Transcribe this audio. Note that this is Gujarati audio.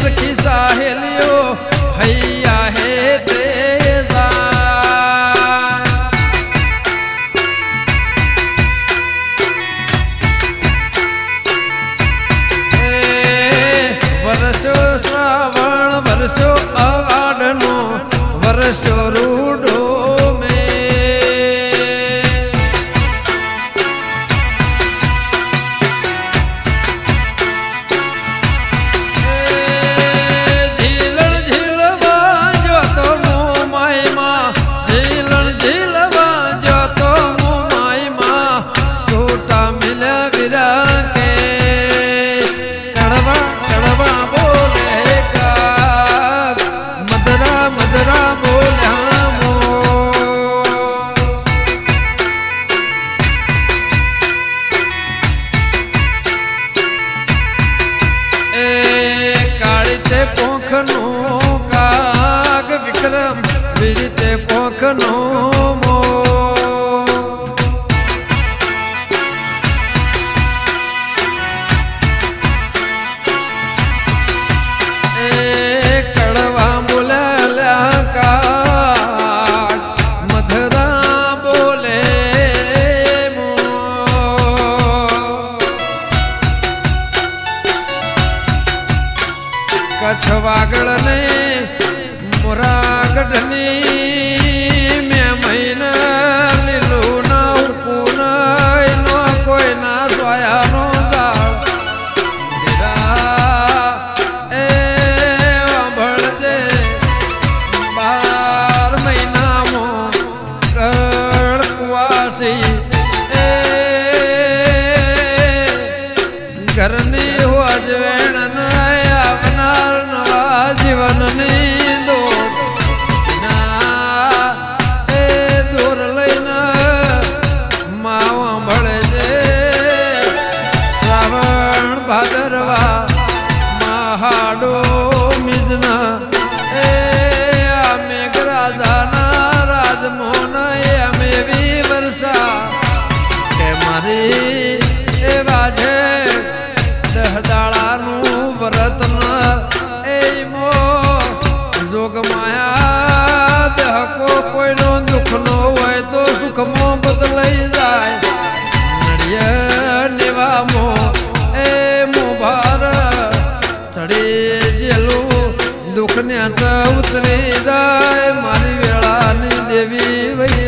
હરખી સાહેલીઓ હૈયા હે તે વર્ષો શ્રાવણ વર્ષો અવાડનો વર્ષો રૂડો પોખનો કાગ વિક્રમ વિરીતે પોખનો મો એ કડવા બોલ્યા કાગ મધરા બોલે મો કચ્છ વાગળ ને મોરાગઢની મેં મહિના લીલું ના ઉપું નો કોઈ ના સોયાનો દાળ એ વાંભળજે 12 મહિનામાં કળકવાસી એ ઘરની હોજવેણ જીવનની દોર ના એ દોર લઈને માવા મળે છે શ્રાવણ ભાદરવા મહાડો મિજના એ મેઘરાજાના રાજમોહન અમે એવી વર્ષા કે મારી એ વાજે 10 દાડાનું વ્રત જોગ માયા દેહકો કોઈનો દુઃખ નો હોય તો સુખમાં બદલાઈ જાય નડિયા નિવામો એ મોભાર ચડી જેલું દુઃખ ને ઉતરી જાય મારી વેળાની દેવી વૈ